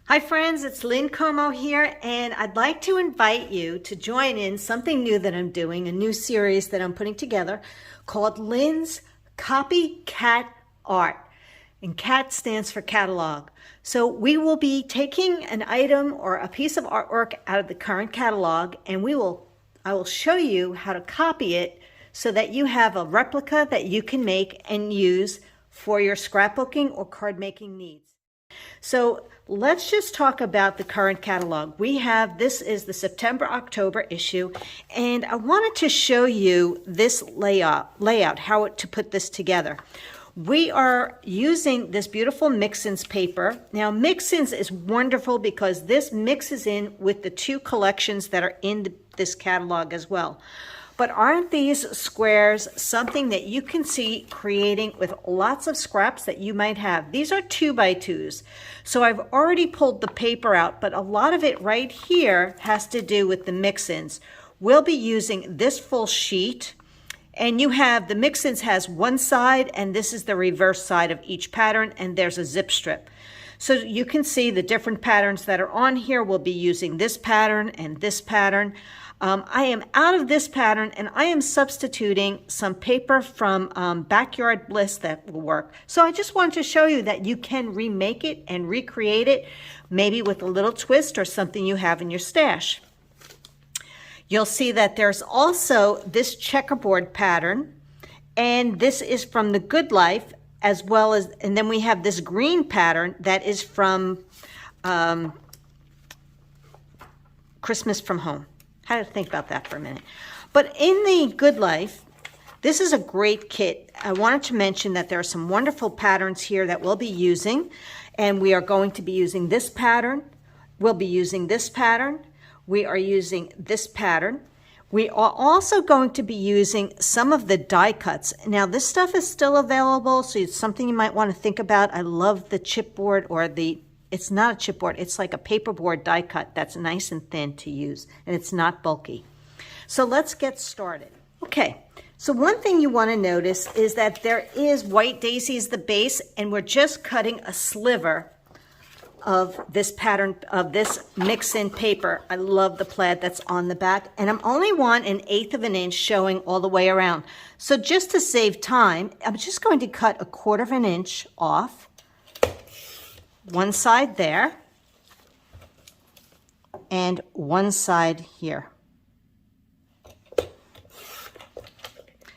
Hi friends, it's Lynn here, and I'd like to invite you to join in something new that I'm doing, a new series that I'm putting together called Lynn's COPY-CAT ART. And CAT stands for catalog. So we will be taking an item or a piece of artwork out of the current catalog, and I will show you how to copy it so that you have a replica that you can make and use for your scrapbooking or card making needs. So let's just talk about the current catalog. This is the September-October issue, and I wanted to show you this layout, how to put this together. We are using this beautiful mix-ins paper. Now, mix-ins is wonderful because this mixes in with the two collections that are in this catalog as well. But aren't these squares something that you can see creating with lots of scraps that you might have? These are 2x2s. So I've already pulled the paper out, but a lot of it right here has to do with the mix-ins. We'll be using this full sheet, and you have the mix-ins has one side, and this is the reverse side of each pattern, and there's a zip strip. So you can see the different patterns that are on here. We'll be using this pattern and this pattern. I am out of this pattern, and I am substituting some paper from Backyard Bliss that will work. So I just wanted to show you that you can remake it and recreate it, maybe with a little twist or something you have in your stash. You'll see that there's also this checkerboard pattern, and this is from the Good Life, as well as, and then we have this green pattern that is from Christmas from Home. Had to think about that for a minute. But in the Good Life, this is a great kit. I wanted to mention that there are some wonderful patterns here that we'll be using, and we are going to be using this pattern. We'll be using this pattern. We are using this pattern. We are also going to be using some of the die cuts. Now, this stuff is still available, so it's something you might want to think about. I love the chipboard, or it's not a chipboard, it's like a paperboard die cut that's nice and thin to use, and it's not bulky. So let's get started. Okay, so one thing you want to notice is that there is White Daisy as the base, and we're just cutting a sliver of this pattern, of this mix-in paper. I love the plaid that's on the back, and I'm only want 1/8 of an inch showing all the way around. So just to save time, I'm just going to cut 1/4 of an inch off, one side there, and one side here.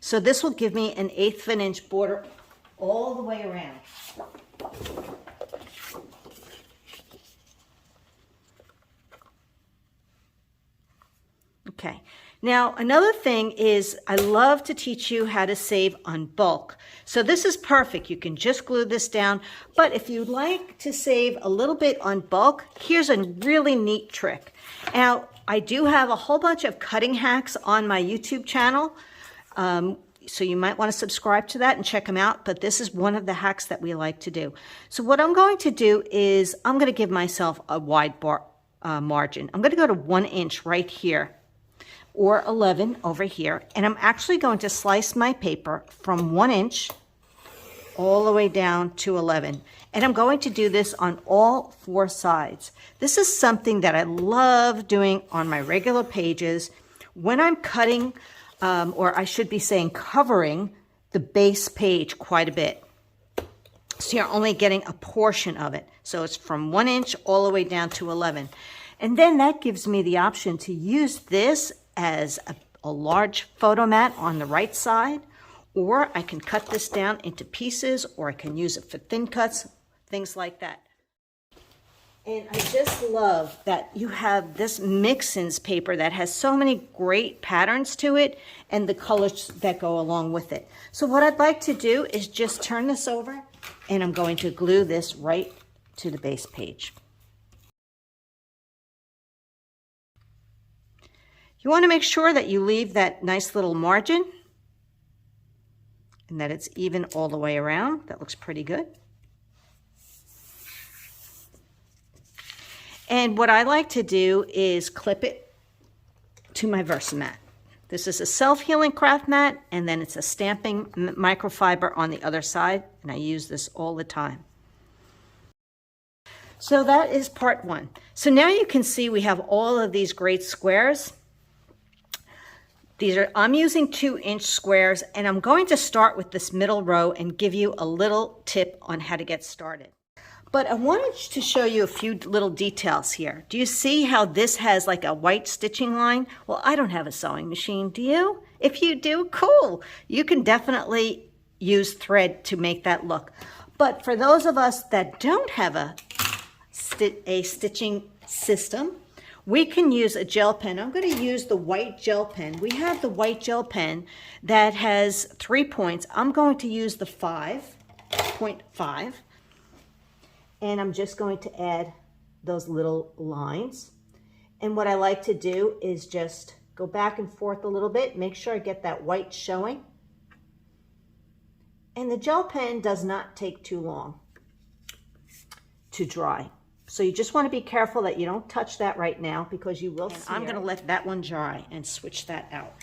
So this will give me 1/8 of an inch border all the way around. Okay, now another thing is I love to teach you how to save on bulk. So this is perfect. You can just glue this down, but if you'd like to save a little bit on bulk, here's a really neat trick. Now, I do have a whole bunch of cutting hacks on my YouTube channel, so you might want to subscribe to that and check them out, but this is one of the hacks that we like to do. So what I'm going to do is I'm going to give myself a wide margin. I'm going to go to 1 inch right here, or 11 over here, and I'm actually going to slice my paper from 1 inch all the way down to 11. And I'm going to do this on all 4 sides. This is something that I love doing on my regular pages when I'm cutting, or I should be saying covering, the base page quite a bit. So you're only getting a portion of it. So it's from 1 inch all the way down to 11. And then that gives me the option to use this as a large photo mat on the right side, or I can cut this down into pieces, or I can use it for thin cuts, things like that. And I just love that you have this mix-ins paper that has so many great patterns to it and the colors that go along with it. So what I'd like to do is just turn this over, and I'm going to glue this right to the base page. You want to make sure that you leave that nice little margin and that it's even all the way around. That looks pretty good. And what I like to do is clip it to my Versamat. This is a self-healing craft mat, and then it's a stamping microfiber on the other side, and I use this all the time. So that is part one. So now you can see we have all of these great squares. I'm using 2-inch squares, and I'm going to start with this middle row and give you a little tip on how to get started. But I wanted to show you a few little details here. Do you see how this has like a white stitching line? Well, I don't have a sewing machine, do you? If you do, cool. You can definitely use thread to make that look. But for those of us that don't have a stitching system, we can use a gel pen. I'm going to use the white gel pen. We have the white gel pen that has 3 points. I'm going to use the 5.5, and I'm just going to add those little lines. And what I like to do is just go back and forth a little bit, make sure I get that white showing. And the gel pen does not take too long to dry. So you just want to be careful that you don't touch that right now, because you will see. I'm going to let that one dry and switch that out.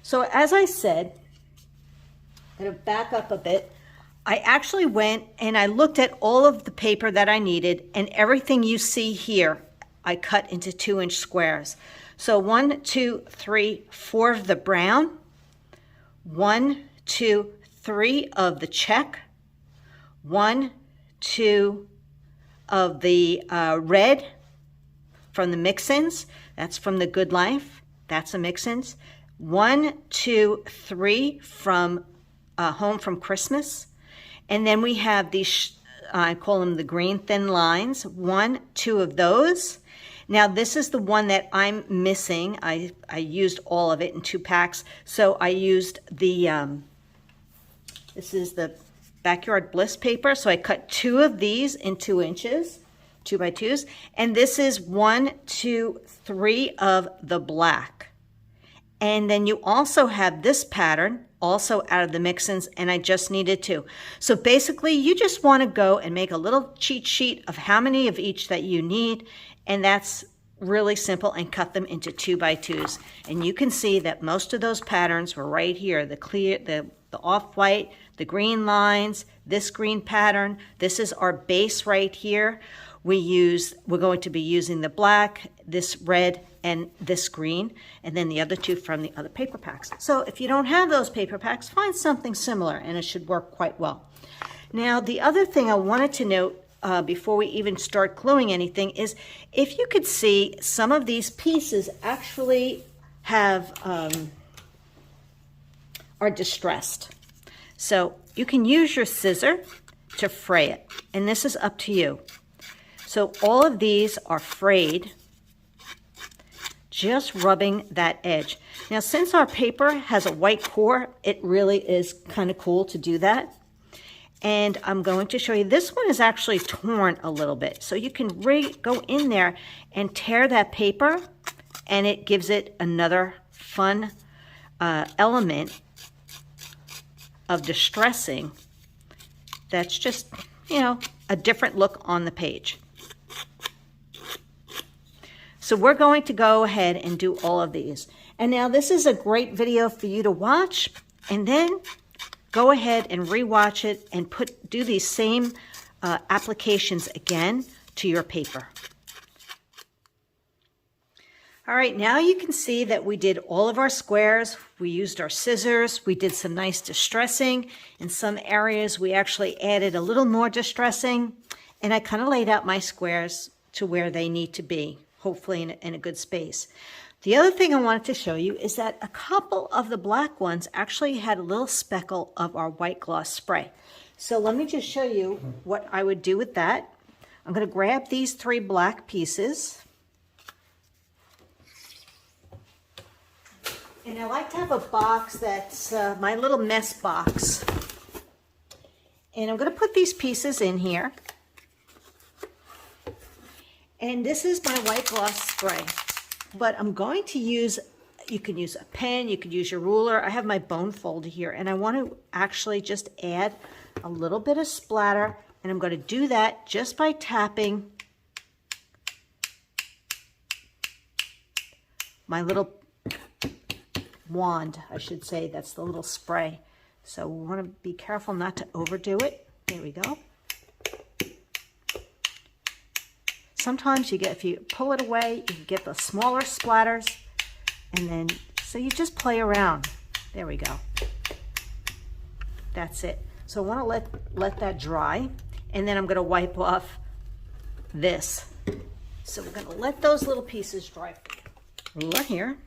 So as I said, I'm going to back up a bit. I actually went and I looked at all of the paper that I needed, and everything you see here, I cut into 2-inch squares. So 1, 2, 3, 4 of the brown, 1, 2, 3 of the check, 1, 2 of the red from the mix-ins. That's from the Good Life. That's a mix-ins. 1, 2, 3 from Home from Christmas. And then we have these, I call them the green thin lines. 1, 2 of those. Now this is the one that I'm missing. I used all of it in 2 packs. So I used the, this is the Backyard Bliss paper. So I cut 2 of these in 2 inches, 2x2s. And this is 1, 2, 3 of the black. And then you also have this pattern also out of the mix-ins, and I just needed 2. So basically you just want to go and make a little cheat sheet of how many of each that you need, and that's really simple, and cut them into 2x2s. And you can see that most of those patterns were right here, the clear, the off-white, the green lines, this green pattern. This is our base right here. We're going to be using the black, this red, and this green, and then the other 2 from the other paper packs. So if you don't have those paper packs, find something similar, and it should work quite well. Now, the other thing I wanted to note before we even start gluing anything is, if you could see, some of these pieces actually have are distressed. So you can use your scissor to fray it, and this is up to you. So all of these are frayed, just rubbing that edge. Now, since our paper has a white core, it really is kind of cool to do that. And I'm going to show you, this one is actually torn a little bit. So you can go in there and tear that paper, and it gives it another fun element of distressing. That's just, you know, a different look on the page. So we're going to go ahead and do all of these. And now this is a great video for you to watch, and then go ahead and rewatch it and do these same applications again to your paper. All right, now you can see that we did all of our squares. We used our scissors. We did some nice distressing. In some areas, we actually added a little more distressing, and I kind of laid out my squares to where they need to be, hopefully in a good space. The other thing I wanted to show you is that a couple of the black ones actually had a little speckle of our white gloss spray. So let me just show you what I would do with that. I'm going to grab these 3 black pieces. And I like to have a box that's my little mess box. And I'm going to put these pieces in here. And this is my white gloss spray. But I'm going to use, you can use a pen, you could use your ruler. I have my bone folder here, and I want to actually just add a little bit of splatter, and I'm going to do that just by tapping my little wand, I should say. That's the little spray. So we want to be careful not to overdo it. There we go. sometimes you get, if you pull it away, you can get the smaller splatters. And then, so you just play around. There we go. That's it. So I want to let that dry, and then I'm going to wipe off this. So we're going to let those little pieces dry right here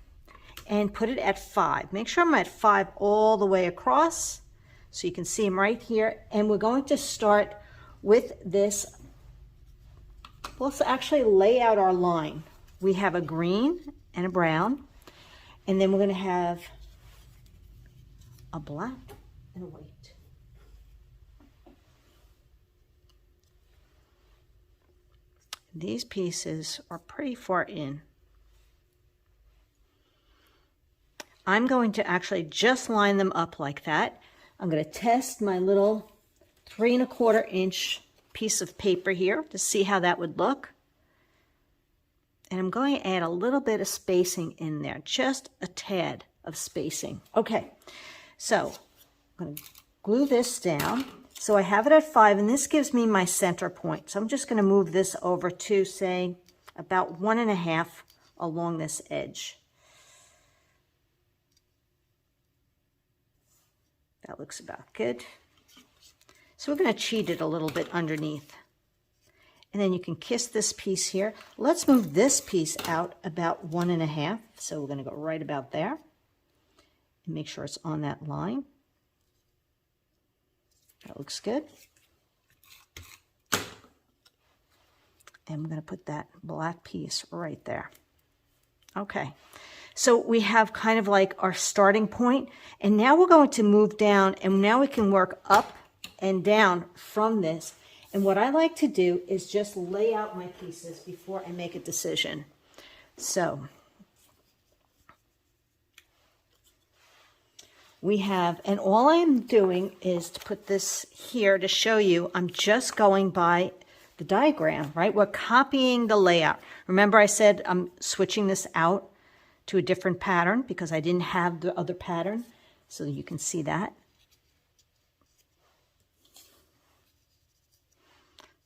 and put it at 5. Make sure I'm at 5 all the way across so you can see them right here. And we're going to start with this. Let's actually lay out our line. We have a green and a brown, and then we're going to have a black and a white. These pieces are pretty far in. I'm going to actually just line them up like that. I'm going to test my little 3 1/4 inch piece of paper here to see how that would look. And I'm going to add a little bit of spacing in there, just a tad of spacing. Okay, so I'm going to glue this down. So I have it at 5, and this gives me my center point. So I'm just going to move this over to, say, about 1 1/2 along this edge. That looks about good. So we're going to cheat it a little bit underneath. And then you can kiss this piece here. Let's move this piece out about 1 1/2. So we're going to go right about there. And make sure it's on that line. That looks good. And we're going to put that black piece right there. Okay, so we have kind of like our starting point, and now we're going to move down, and now we can work up and down from this. And what I like to do is just lay out my pieces before I make a decision. So we have, and all I'm doing is to put this here to show you, I'm just going by the diagram, right? We're copying the layout. Remember I said I'm switching this out to a different pattern because I didn't have the other pattern, so you can see that.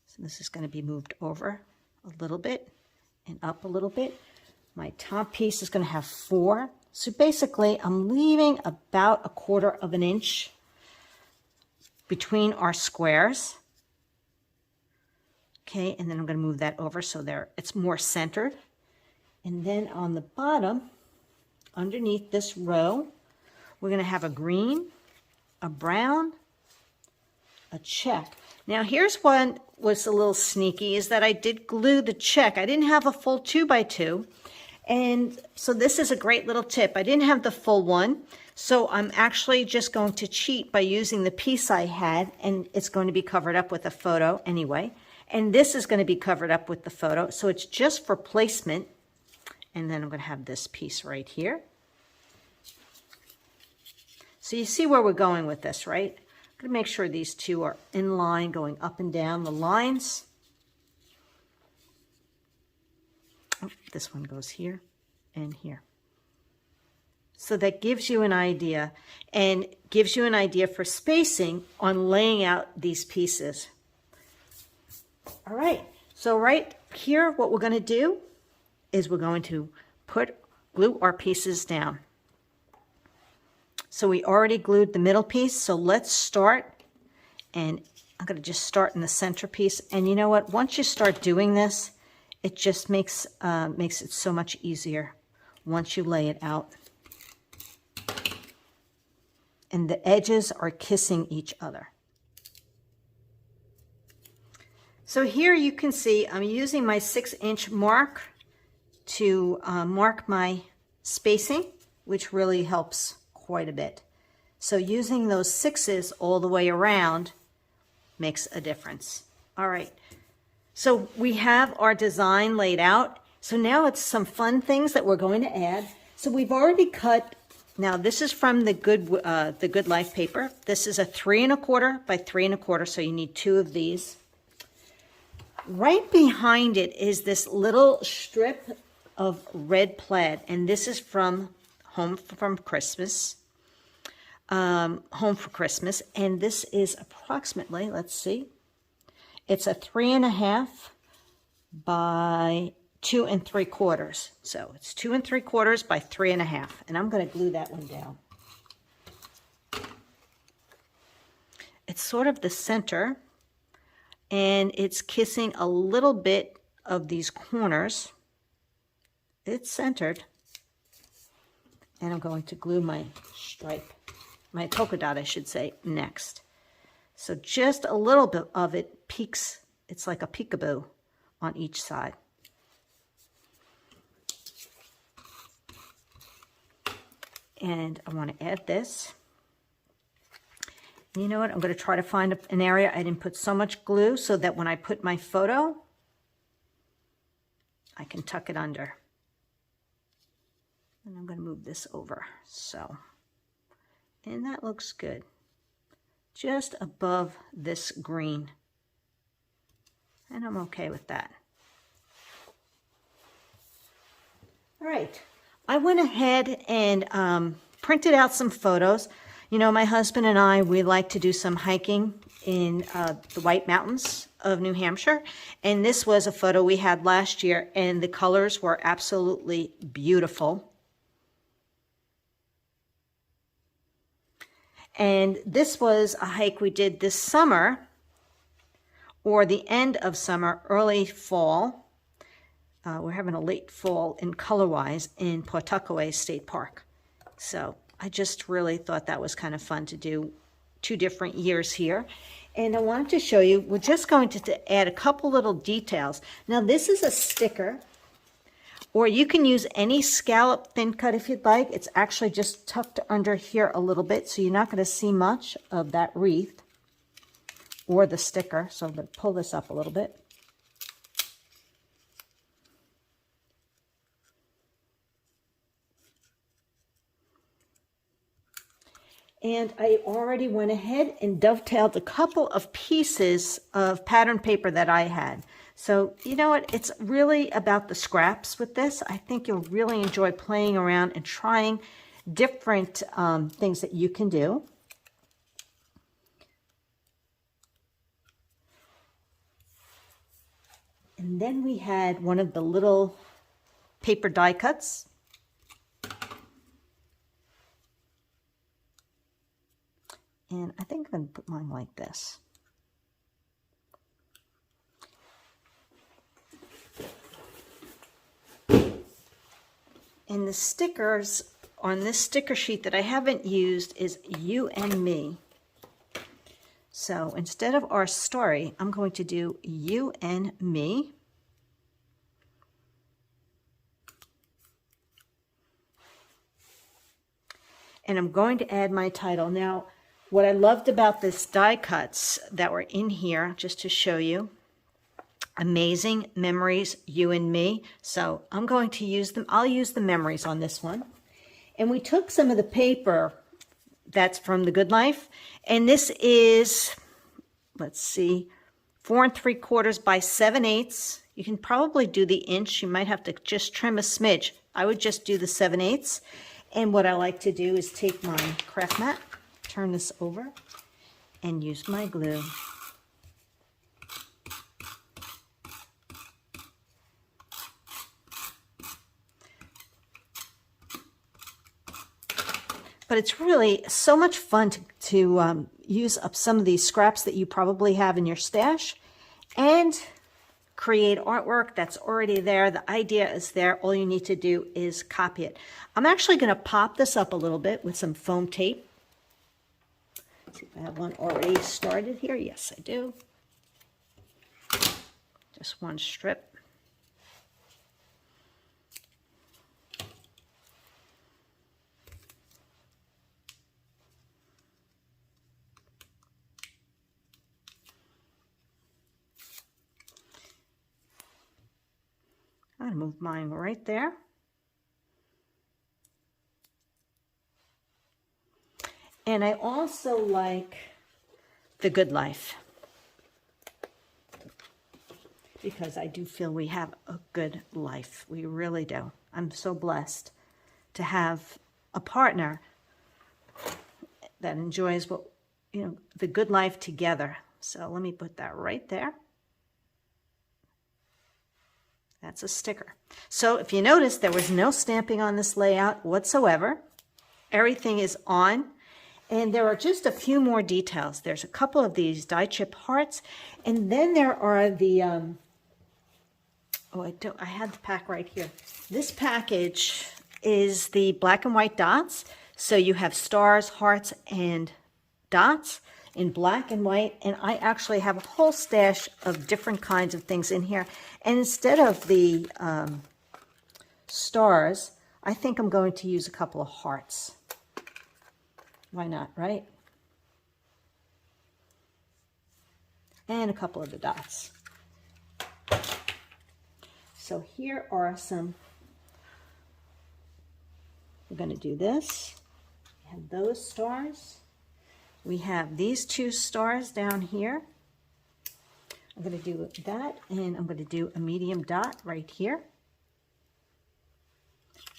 So this is going to be moved over a little bit and up a little bit. My top piece is going to have 4. So basically, I'm leaving about 1/4 inch between our squares. Okay, and then I'm going to move that over so there it's more centered. And then on the bottom, underneath this row, we're going to have a green, a brown, a check. Now here's one was a little sneaky, is that I did glue the check. I didn't have a full 2x2. And so this is a great little tip. I didn't have the full one, so I'm actually just going to cheat by using the piece I had, and it's going to be covered up with a photo anyway. And this is going to be covered up with the photo, so it's just for placement. And then I'm going to have this piece right here. So you see where we're going with this, right? I'm going to make sure these two are in line, going up and down the lines. Oh, this one goes here and here. So that gives you an idea, and gives you an idea for spacing on laying out these pieces. All right, so right here, what we're going to do is we're going to glue our pieces down. So we already glued the middle piece, so let's start, and I'm going to just start in the center piece. And you know what? Once you start doing this, it just makes it so much easier once you lay it out. And the edges are kissing each other. So here you can see I'm using my 6-inch mark to mark my spacing, which really helps quite a bit. So using those 6s all the way around makes a difference. All right. So we have our design laid out. So now it's some fun things that we're going to add. So we've already cut. Now this is from the Good Life paper. This is a 3 1/4 by 3 1/4. So you need 2 of these. Right behind it is this little strip of red plaid, and this is from Home for Christmas. And this is approximately, let's see, it's a 3 1/2 by 2 3/4. So it's 2 3/4 by 3 1/2. And I'm going to glue that one down. It's sort of the center, and it's kissing a little bit of these corners. It's centered. And I'm going to glue my stripe, my polka dot, I should say, next. So just a little bit of it peeks. It's like a peekaboo on each side. And I want to add this. You know what? I'm going to try to find an area I didn't put so much glue so that when I put my photo, I can tuck it under. And I'm going to move this over. So, and that looks good. Just above this green. And I'm okay with that. All right. I went ahead and printed out some photos. You know, my husband and I, we like to do some hiking in the White Mountains of New Hampshire. And this was a photo we had last year, and the colors were absolutely beautiful. And this was a hike we did this summer, or the end of summer, early fall. We're having a late fall in color-wise in Pawtuckaway State Park. So I just really thought that was kind of fun to do 2 different years here. And I wanted to show you, we're just going to add a couple little details. Now this is a sticker, or you can use any scallop thin cut if you'd like. It's actually just tucked under here a little bit, so you're not going to see much of that wreath or the sticker. So I'm going to pull this up a little bit. And I already went ahead and dovetailed a couple of pieces of pattern paper that I had. So, you know what? It's really about the scraps with this. I think you'll really enjoy playing around and trying different things that you can do. And then we had one of the little paper die cuts. And I think I'm going to put mine like this. And the stickers on this sticker sheet that I haven't used is You and Me. So instead of our story, I'm going to do You and Me. And I'm going to add my title. Now, what I loved about this die cuts that were in here, just to show you, Amazing Memories, You and Me. So I'm going to use them. I'll use the memories on this one. And we took some of the paper that's from The Good Life. And this is, let's see, 4 3/4 by 7/8. You can probably do the inch. You might have to just trim a smidge. I would just do the 7/8. And what I like to do is take my craft mat, turn this over, and use my glue. But it's really so much fun to use up some of these scraps that you probably have in your stash and create artwork that's already there. The idea is there. All you need to do is copy it. I'm actually going to pop this up a little bit with some foam tape. Let's see if I have one already started here. Yes, I do. Just one strip. I'm going to move mine right there. And I also like The Good Life, because I do feel we have a good life. We really do. I'm so blessed to have a partner that enjoys what, you know, the good life together. So let me put that right there. That's a sticker. So if you notice, there was no stamping on this layout whatsoever. Everything is on. And there are just a few more details. There's a couple of these die chip hearts. And then there are the, I had the pack right here. This package is the black and white dots. So you have stars, hearts, and dots in black and white. And I actually have a whole stash of different kinds of things in here. And instead of the stars, I think I'm going to use a couple of hearts. Why not, right? And a couple of the dots. So here are some, we're going to do this. We have those stars. We have these two stars down here. I'm going to do that, and I'm going to do a medium dot right here.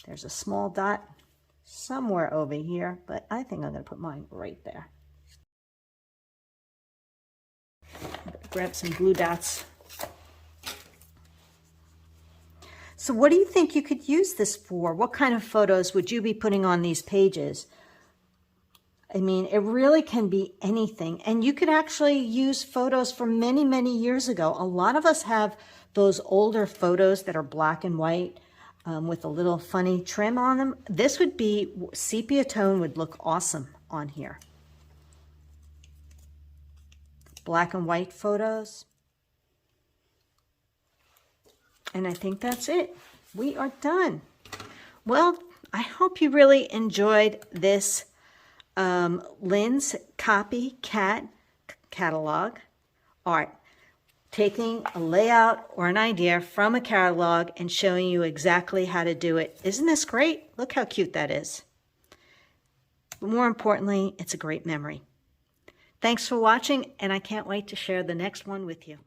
There's a small dot somewhere over here, but I think I'm going to put mine right there. I'm going to grab some glue dots. So what do you think you could use this for? What kind of photos would you be putting on these pages? I mean, it really can be anything. And you could actually use photos from many, many years ago. A lot of us have those older photos that are black and white with a little funny trim on them. This would be, sepia tone would look awesome on here. Black and white photos. And I think that's it. We are done. Well, I hope you really enjoyed this Lynn's COPY-CAT catalog art. Taking a layout or an idea from a catalog and showing you exactly how to do it. Isn't this great? Look how cute that is. But more importantly, it's a great memory. Thanks for watching, and I can't wait to share the next one with you.